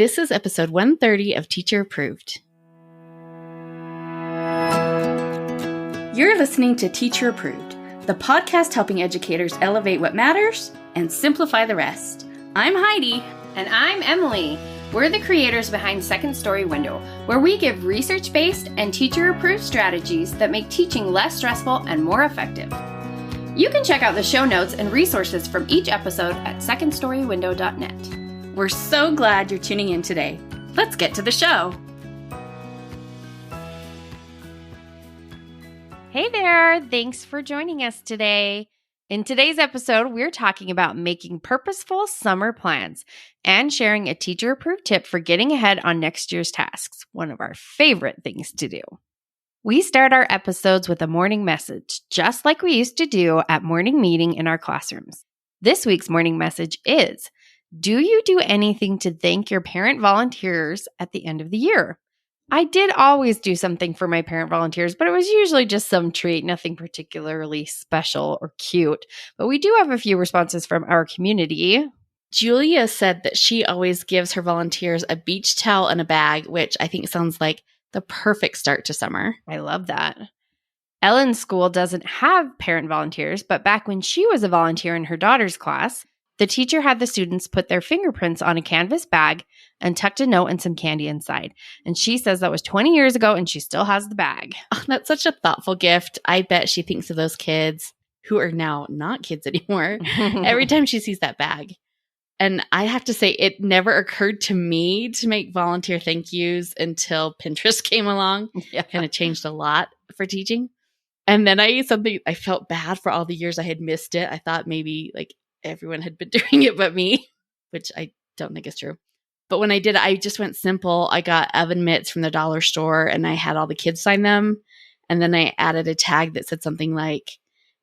This is episode 130 of Teacher Approved. You're listening to Teacher Approved, the podcast helping educators elevate what matters and simplify the rest. I'm Heidi. And I'm Emily. We're the creators behind Second Story Window, where we give research-based and teacher-approved strategies that make teaching less stressful and more effective. You can check out the show notes and resources from each episode at secondstorywindow.net. We're so glad you're tuning in today. Let's get to the show. Hey there! Thanks for joining us today. In today's episode, we're talking about making purposeful summer plans and sharing a teacher-approved tip for getting ahead on next year's tasks, one of our favorite things to do. We start our episodes with a morning message, just like we used to do at morning meeting in our classrooms. This week's morning message is, do you do anything to thank your parent volunteers at the end of the year? I did always do something for my parent volunteers, but it was usually just some treat, nothing particularly special or cute. But we do have a few responses from our community. Julia said that she always gives her volunteers a beach towel and a bag, which I think sounds like the perfect start to summer. I love that. Ellen's school doesn't have parent volunteers, but back when she was a volunteer in her daughter's class, the teacher had the students put their fingerprints on a canvas bag and tucked a note and some candy inside. And she says that was 20 years ago and she still has the bag. Oh, that's such a thoughtful gift. I bet she thinks of those kids who are now not kids anymore every time she sees that bag. And I have to say, it never occurred to me to make volunteer thank yous until Pinterest came along. Yeah. Kind of changed a lot for teaching. And then I felt bad for all the years I had missed it. I thought maybe like everyone had been doing it but me, which I don't think is true. But when I did, I just went simple. I got oven mitts from the dollar store and I had all the kids sign them. And then I added a tag that said something like,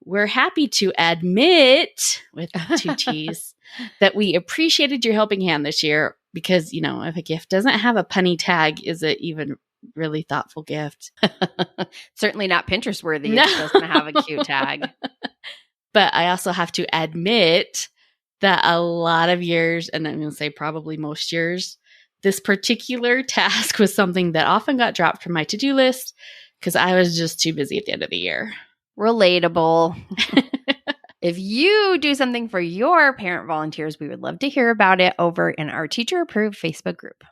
we're happy to admit, with 2 T's, that we appreciated your helping hand this year. Because, you know, if a gift doesn't have a punny tag, is it even really thoughtful gift? Certainly not Pinterest worthy. No. It doesn't have a cute tag. But I also have to admit that a lot of years, and I'm going to say probably most years, this particular task was something that often got dropped from my to-do list because I was just too busy at the end of the year. Relatable. If you do something for your parent volunteers, we would love to hear about it over in our Teacher Approved Facebook group.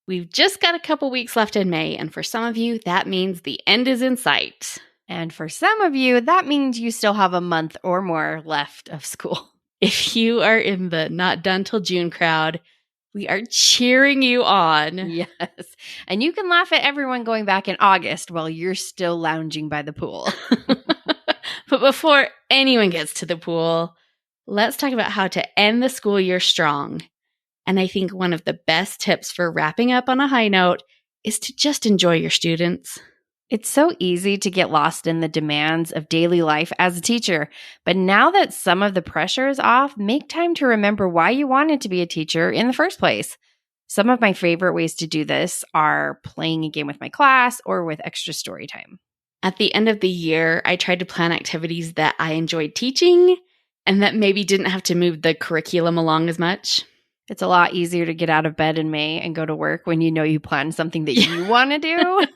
We've just got a couple weeks left in May, and for some of you, that means the end is in sight. And for some of you, that means you still have a month or more left of school. If you are in the not done till June crowd, we are cheering you on. Yes. And you can laugh at everyone going back in August while you're still lounging by the pool. But before anyone gets to the pool, let's talk about how to end the school year strong. And I think one of the best tips for wrapping up on a high note is to just enjoy your students. It's so easy to get lost in the demands of daily life as a teacher, but now that some of the pressure is off, make time to remember why you wanted to be a teacher in the first place. Some of my favorite ways to do this are playing a game with my class or with extra story time. At the end of the year, I tried to plan activities that I enjoyed teaching and that maybe didn't have to move the curriculum along as much. It's a lot easier to get out of bed in May and go to work when you know you planned something that you want to do.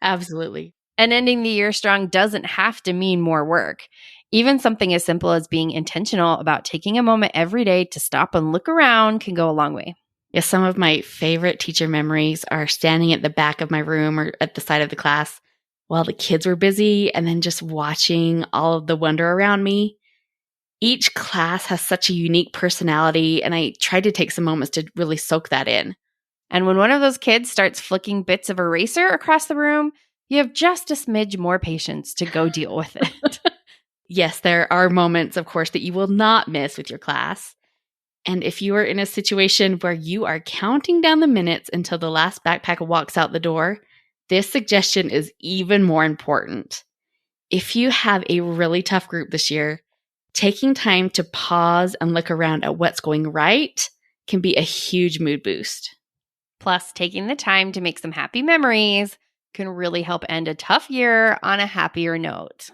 Absolutely. And ending the year strong doesn't have to mean more work. Even something as simple as being intentional about taking a moment every day to stop and look around can go a long way. Yes, some of my favorite teacher memories are standing at the back of my room or at the side of the class while the kids were busy and then just watching all of the wonder around me. Each class has such a unique personality, and I tried to take some moments to really soak that in. And when one of those kids starts flicking bits of eraser across the room, you have just a smidge more patience to go deal with it. Yes, there are moments, of course, that you will not miss with your class. And if you are in a situation where you are counting down the minutes until the last backpack walks out the door, this suggestion is even more important. If you have a really tough group this year, taking time to pause and look around at what's going right can be a huge mood boost. Plus, taking the time to make some happy memories can really help end a tough year on a happier note.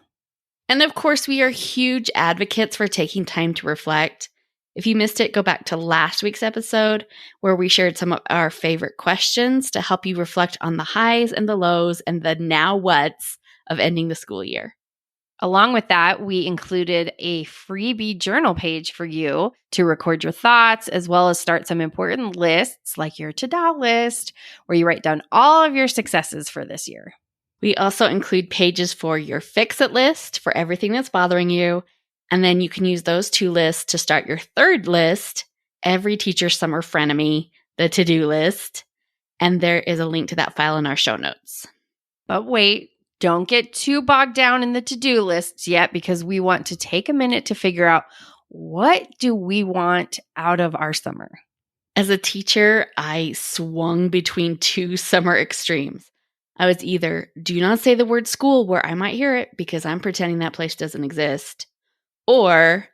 And of course, we are huge advocates for taking time to reflect. If you missed it, go back to last week's episode where we shared some of our favorite questions to help you reflect on the highs and the lows and the now what's of ending the school year. Along with that, we included a freebie journal page for you to record your thoughts, as well as start some important lists like your to-do list, where you write down all of your successes for this year. We also include pages for your fix-it list for everything that's bothering you. And then you can use those 2 lists to start your 3rd list, every teacher's summer frenemy, the to-do list. And there is a link to that file in our show notes. But wait, don't get too bogged down in the to-do lists yet, because we want to take a minute to figure out, what do we want out of our summer? As a teacher, I swung between 2 summer extremes. I was either, do not say the word school where I might hear it because I'm pretending that place doesn't exist, or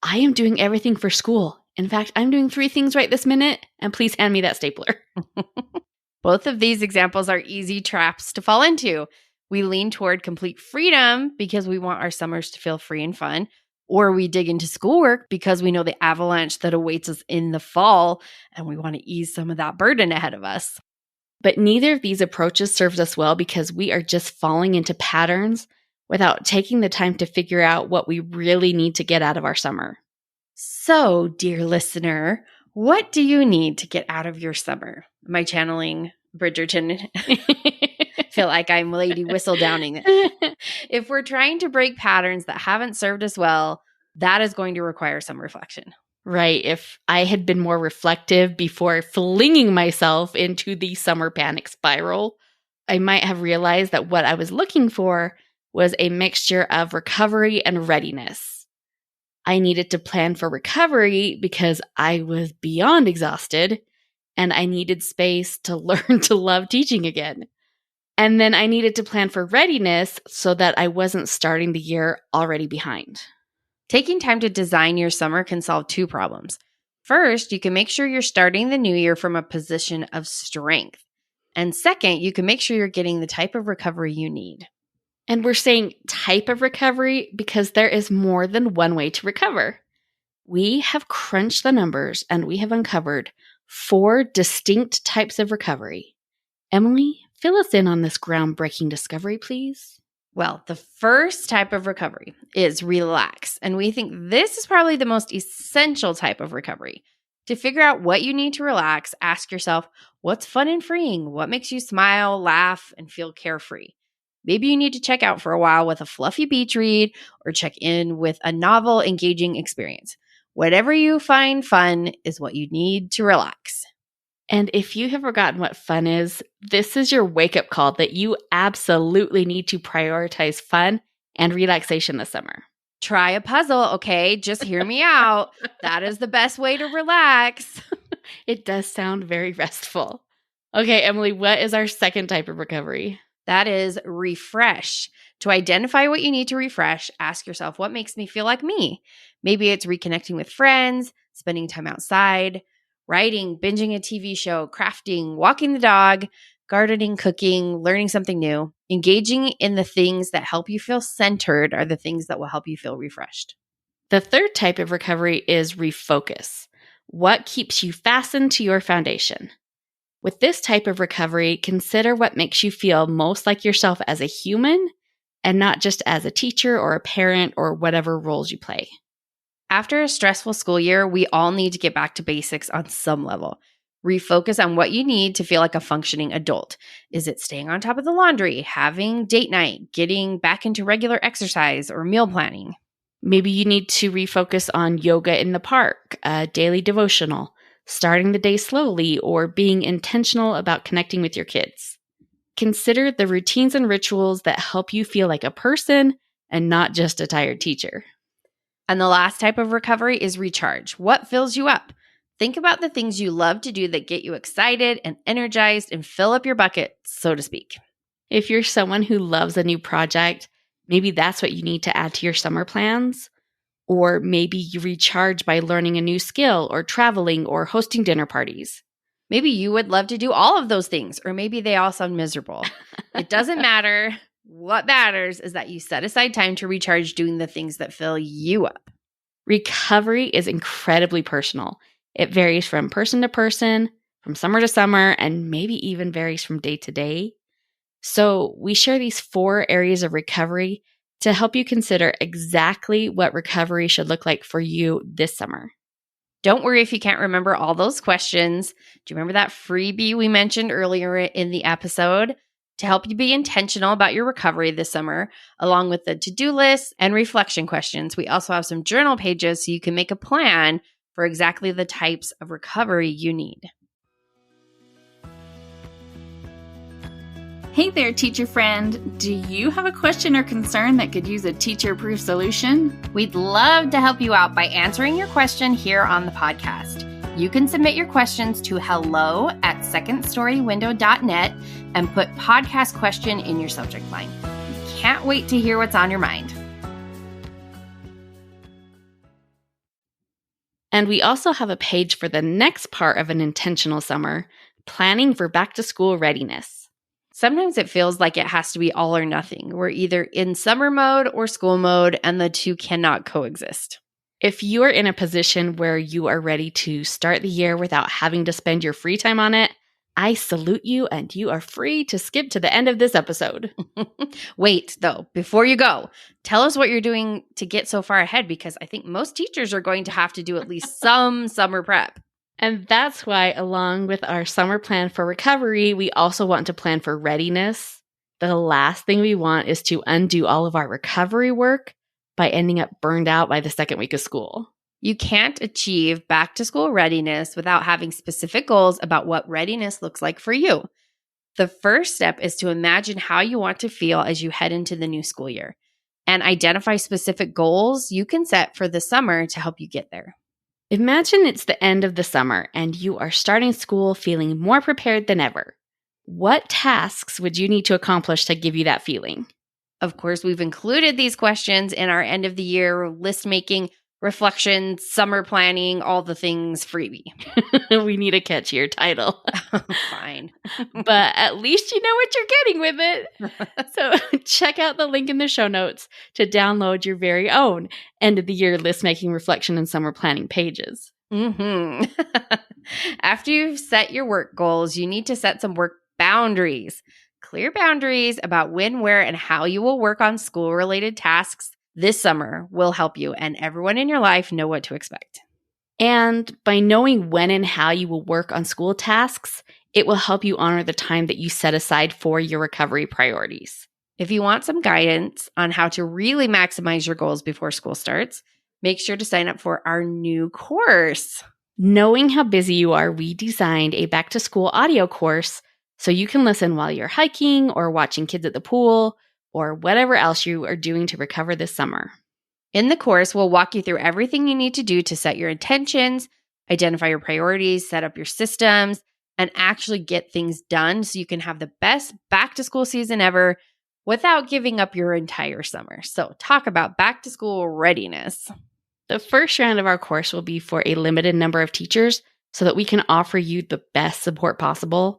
I am doing everything for school. In fact, I'm doing 3 things right this minute, and please hand me that stapler. Both of these examples are easy traps to fall into. We lean toward complete freedom because we want our summers to feel free and fun, or we dig into schoolwork because we know the avalanche that awaits us in the fall, and we want to ease some of that burden ahead of us. But neither of these approaches serves us well because we are just falling into patterns without taking the time to figure out what we really need to get out of our summer. So, dear listener, what do you need to get out of your summer? Am I channeling Bridgerton? Feel like I'm Lady Whistledowning it. If we're trying to break patterns that haven't served us well, that is going to require some reflection. Right. If I had been more reflective before flinging myself into the summer panic spiral, I might have realized that what I was looking for was a mixture of recovery and readiness. I needed to plan for recovery because I was beyond exhausted, and I needed space to learn to love teaching again. And then I needed to plan for readiness so that I wasn't starting the year already behind. Taking time to design your summer can solve 2 problems. First, you can make sure you're starting the new year from a position of strength. And second, you can make sure you're getting the type of recovery you need. And we're saying type of recovery because there is more than one way to recover. We have crunched the numbers and we have uncovered 4 distinct types of recovery. Emily, fill us in on this groundbreaking discovery, please. Well, the first type of recovery is relax. And we think this is probably the most essential type of recovery. To figure out what you need to relax, ask yourself, what's fun and freeing? What makes you smile, laugh, and feel carefree? Maybe you need to check out for a while with a fluffy beach read or check in with a novel, engaging experience. Whatever you find fun is what you need to relax. And if you have forgotten what fun is, this is your wake-up call that you absolutely need to prioritize fun and relaxation this summer. Try a puzzle, okay? Just hear me out. That is the best way to relax. It does sound very restful. Okay, Emily, what is our second type of recovery? That is refresh. To identify what you need to refresh, ask yourself, what makes me feel like me? Maybe it's reconnecting with friends, spending time outside, writing, binging a TV show, crafting, walking the dog, gardening, cooking, learning something new. Engaging in the things that help you feel centered are the things that will help you feel refreshed. The third type of recovery is refocus. What keeps you fastened to your foundation? With this type of recovery, consider what makes you feel most like yourself as a human and not just as a teacher or a parent or whatever roles you play. After a stressful school year, we all need to get back to basics on some level. Refocus on what you need to feel like a functioning adult. Is it staying on top of the laundry, having date night, getting back into regular exercise, or meal planning? Maybe you need to refocus on yoga in the park, a daily devotional, starting the day slowly, or being intentional about connecting with your kids. Consider the routines and rituals that help you feel like a person and not just a tired teacher. And the last type of recovery is recharge. What fills you up? Think about the things you love to do that get you excited and energized and fill up your bucket, so to speak. If you're someone who loves a new project, maybe that's what you need to add to your summer plans. Or maybe you recharge by learning a new skill or traveling or hosting dinner parties. Maybe you would love to do all of those things, or maybe they all sound miserable. It doesn't matter. What matters is that you set aside time to recharge doing the things that fill you up. Recovery is incredibly personal. It varies from person to person, from summer to summer, and maybe even varies from day to day. So we share these 4 areas of recovery to help you consider exactly what recovery should look like for you this summer. Don't worry if you can't remember all those questions. Do you remember that freebie we mentioned earlier in the episode? To help you be intentional about your recovery this summer, along with the to-do list and reflection questions, we also have some journal pages so you can make a plan for exactly the types of recovery you need. Hey there, teacher friend. Do you have a question or concern that could use a teacher-proof solution? We'd love to help you out by answering your question here on the podcast. You can submit your questions to hello@secondstorywindow.net and put podcast question in your subject line. We can't wait to hear what's on your mind. And we also have a page for the next part of an intentional summer, planning for back-to-school readiness. Sometimes it feels like it has to be all or nothing. We're either in summer mode or school mode, and the two cannot coexist. If you are in a position where you are ready to start the year without having to spend your free time on it, I salute you, and you are free to skip to the end of this episode. Wait, though, before you go, tell us what you're doing to get so far ahead, because I think most teachers are going to have to do at least some summer prep. And that's why, along with our summer plan for recovery, we also want to plan for readiness. The last thing we want is to undo all of our recovery work by ending up burned out by the second week of school. You can't achieve back-to-school readiness without having specific goals about what readiness looks like for you. The first step is to imagine how you want to feel as you head into the new school year and identify specific goals you can set for the summer to help you get there. Imagine it's the end of the summer and you are starting school feeling more prepared than ever. What tasks would you need to accomplish to give you that feeling? Of course, we've included these questions in our end of the year list making, reflections, summer planning, all the things freebie. We need a catchier title. Fine. But at least you know what you're getting with it. So check out the link in the show notes to download your very own end of the year list making, reflection, and summer planning pages. After you've set your work goals, you need to set some work boundaries. Clear boundaries about when, where, and how you will work on school-related tasks this summer will help you and everyone in your life know what to expect. And by knowing when and how you will work on school tasks, it will help you honor the time that you set aside for your recovery priorities. If you want some guidance on how to really maximize your goals before school starts, make sure to sign up for our new course. Knowing how busy you are, we designed a back-to-school audio course so you can listen while you're hiking or watching kids at the pool or whatever else you are doing to recover this summer. In the course, we'll walk you through everything you need to do to set your intentions, identify your priorities, set up your systems, and actually get things done so you can have the best back-to-school season ever without giving up your entire summer. So talk about back-to-school readiness. The first round of our course will be for a limited number of teachers so that we can offer you the best support possible.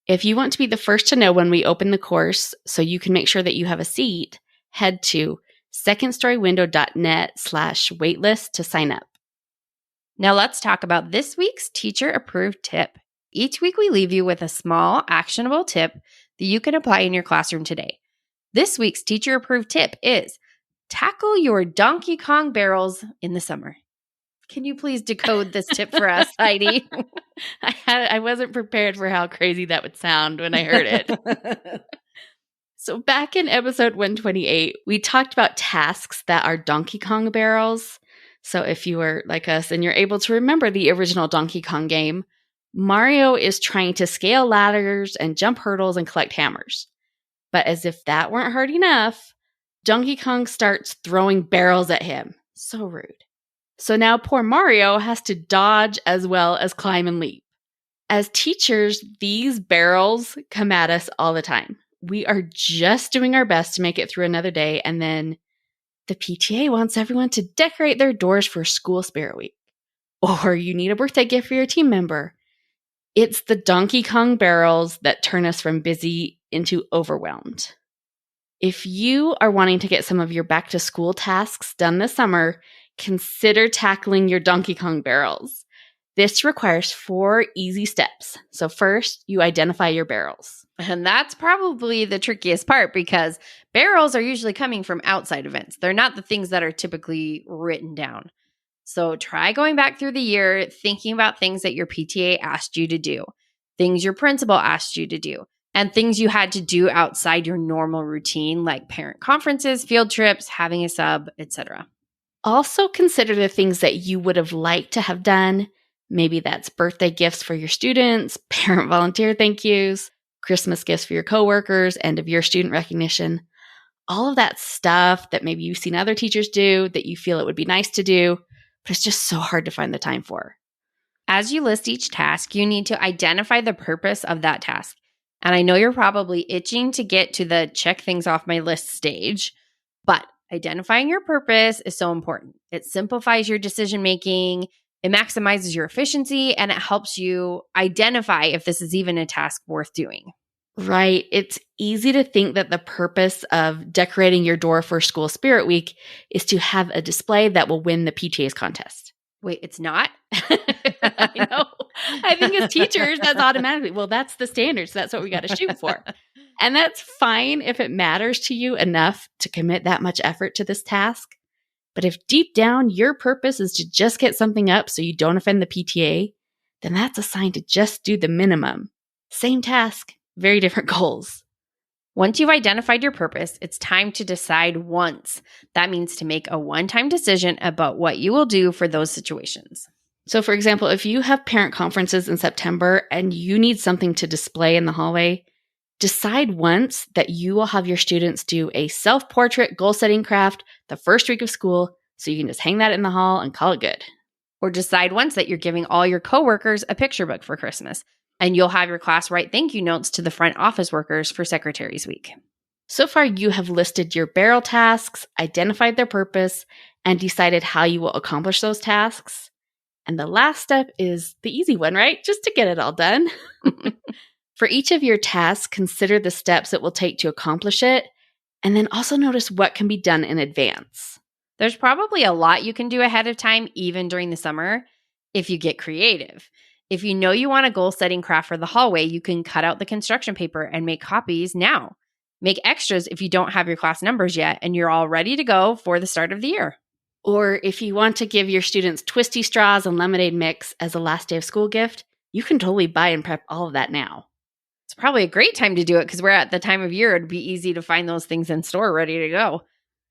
If you want to be the first to know when we open the course so you can make sure that you have a seat, head to secondstorywindow.net/waitlist to sign up. Now let's talk about this week's teacher-approved tip. Each week we leave you with a small, actionable tip that you can apply in your classroom today. This week's teacher-approved tip is tackle your Donkey Kong barrels in the summer. Can you please decode this tip for us, Heidi? I wasn't prepared for how crazy that would sound when I heard it. So back in episode 128, we talked about tasks that are Donkey Kong barrels. So if you were like us and you're able to remember the original Donkey Kong game, Mario is trying to scale ladders and jump hurdles and collect hammers. But as if that weren't hard enough, Donkey Kong starts throwing barrels at him. So rude. So now poor Mario has to dodge as well as climb and leap. As teachers, these barrels come at us all the time. We are just doing our best to make it through another day, and then the PTA wants everyone to decorate their doors for School Spirit Week. Or you need a birthday gift for your team member. It's the Donkey Kong barrels that turn us from busy into overwhelmed. If you are wanting to get some of your back-to-school tasks done this summer, consider tackling your Donkey Kong barrels. This requires 4 easy steps. So first, you identify your barrels. And that's probably the trickiest part because barrels are usually coming from outside events. They're not the things that are typically written down. So try going back through the year, thinking about things that your PTA asked you to do, things your principal asked you to do, and things you had to do outside your normal routine, like parent conferences, field trips, having a sub, etc. Also consider the things that you would have liked to have done. Maybe that's birthday gifts for your students, parent volunteer thank yous, Christmas gifts for your coworkers, end of year student recognition. All of that stuff that maybe you've seen other teachers do that you feel it would be nice to do, but it's just so hard to find the time for. As you list each task, you need to identify the purpose of that task. And I know you're probably itching to get to the check things off my list stage, but identifying your purpose is so important. It simplifies your decision making, it maximizes your efficiency, and it helps you identify if this is even a task worth doing. Right. It's easy to think that the purpose of decorating your door for School Spirit Week is to have a display that will win the PTA's contest. Wait, it's not? I know. I think as teachers, that's automatically, well, that's the standard. So that's what we got to shoot for. And that's fine if it matters to you enough to commit that much effort to this task. But if deep down your purpose is to just get something up so you don't offend the PTA, then that's a sign to just do the minimum. Same task, very different goals. Once you've identified your purpose, it's time to decide once. That means to make a one-time decision about what you will do for those situations. So for example, if you have parent conferences in September and you need something to display in the hallway, decide once that you will have your students do a self-portrait goal-setting craft the first week of school so you can just hang that in the hall and call it good. Or decide once that you're giving all your coworkers a picture book for Christmas, and you'll have your class write thank you notes to the front office workers for Secretary's Week. So far, you have listed your barrel tasks, identified their purpose, and decided how you will accomplish those tasks. And the last step is the easy one, right? Just to get it all done. For each of your tasks, consider the steps it will take to accomplish it, and then also notice what can be done in advance. There's probably a lot you can do ahead of time, even during the summer, if you get creative. If you know you want a goal-setting craft for the hallway, you can cut out the construction paper and make copies now. Make extras if you don't have your class numbers yet and you're all ready to go for the start of the year. Or if you want to give your students twisty straws and lemonade mix as a last day of school gift, you can totally buy and prep all of that now. It's probably a great time to do it because we're at the time of year it'd be easy to find those things in store ready to go.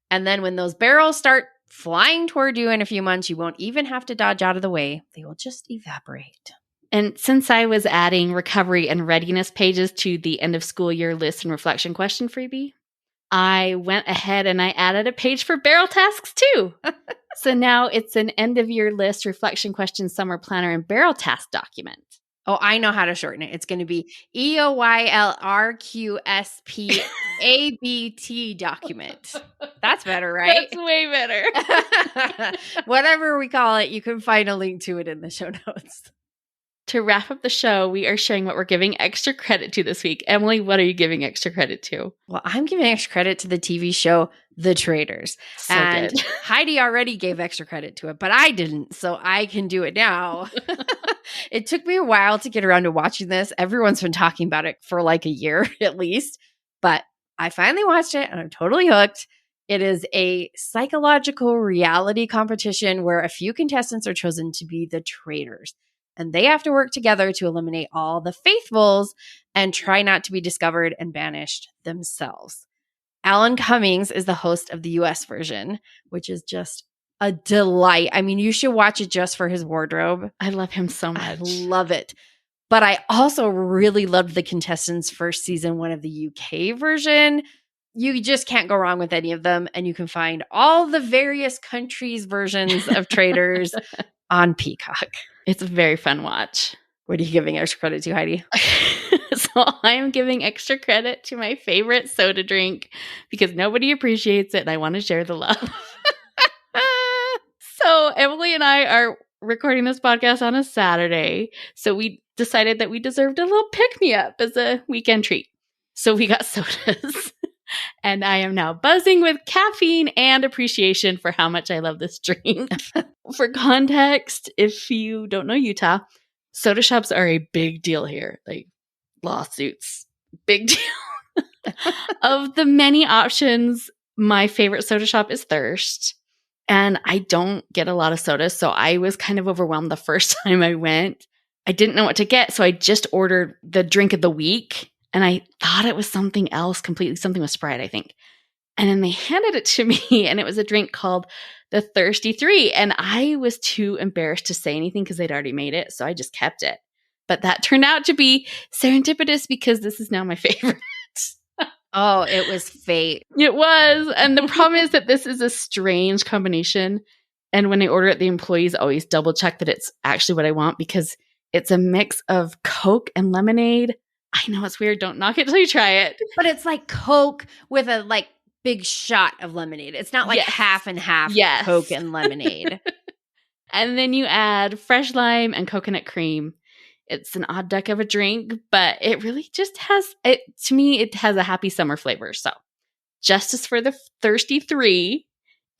And then when those barrels start flying toward you in a few months, you won't even have to dodge out of the way. They will just evaporate. And since I was adding recovery and readiness pages to the end of school year list and reflection question freebie, I went ahead and I added a page for barrel tasks too. So now it's an end of year list, reflection question, summer planner, and barrel task document. Oh, I know how to shorten it. It's going to be EOYLRQSPABT document. That's better, right? That's way better. Whatever we call it, you can find a link to it in the show notes. To wrap up the show, we are sharing what we're giving extra credit to this week. Emily, what are you giving extra credit to? Well, I'm giving extra credit to the TV show The Traitors. So and good. Heidi already gave extra credit to it, but I didn't, so I can do it now. It took me a while to get around to watching this. Everyone's been talking about it for like a year at least, but I finally watched it and I'm totally hooked. It is a psychological reality competition where a few contestants are chosen to be the traitors. And they have to work together to eliminate all the faithfuls and try not to be discovered and banished themselves. Alan Cummings is the host of the US version, which is just a delight. I mean, you should watch it just for his wardrobe. I love him so much. I love it. But I also really loved the contestants' first season one of the UK version. You just can't go wrong with any of them. And you can find all the various countries' versions of Traitors on Peacock. It's a very fun watch. What are you giving extra credit to, Heidi? So I am giving extra credit to my favorite soda drink because nobody appreciates it and I want to share the love. So Emily and I are recording this podcast on a Saturday. So we decided that we deserved a little pick-me-up as a weekend treat. So we got sodas. And I am now buzzing with caffeine and appreciation for how much I love this drink. For context, if you don't know Utah, soda shops are a big deal here. Like lawsuits, big deal. Of the many options, my favorite soda shop is Thirst. And I don't get a lot of sodas, so I was kind of overwhelmed the first time I went. I didn't know what to get, so I just ordered the drink of the week. And I thought it was something else completely, something with Sprite, I think. And then they handed it to me, and it was a drink called the Thirsty 3. And I was too embarrassed to say anything because they'd already made it, so I just kept it. But that turned out to be serendipitous because this is now my favorite. Oh, it was fate. It was. And the problem is that this is a strange combination. And when I order it, the employees always double check that it's actually what I want because it's a mix of Coke and lemonade. I know it's weird. Don't knock it till you try it. But it's like Coke with a like big shot of lemonade. It's not like half and half Coke and lemonade. And then you add fresh lime and coconut cream. It's an odd duck of a drink, but it really just has, to me, it has a happy summer flavor. So justice for the Thirsty 3.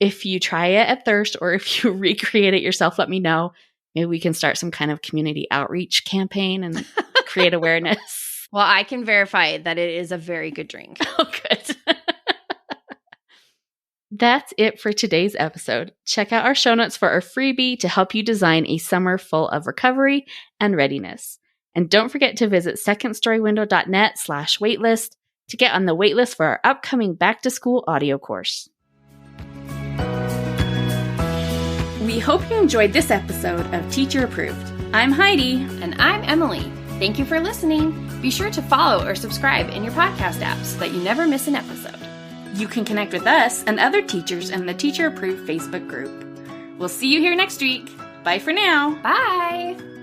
If you try it at Thirst or if you recreate it yourself, let me know. Maybe we can start some kind of community outreach campaign and create awareness. Well, I can verify that it is a very good drink. Oh, good. That's it for today's episode. Check out our show notes for our freebie to help you design a summer full of recovery and readiness. And don't forget to visit secondstorywindow.net/waitlist to get on the waitlist for our upcoming back-to-school audio course. We hope you enjoyed this episode of Teacher Approved. I'm Heidi. And I'm Emily. Thank you for listening. Be sure to follow or subscribe in your podcast app so that you never miss an episode. You can connect with us and other teachers in the Teacher Approved Facebook group. We'll see you here next week. Bye for now. Bye.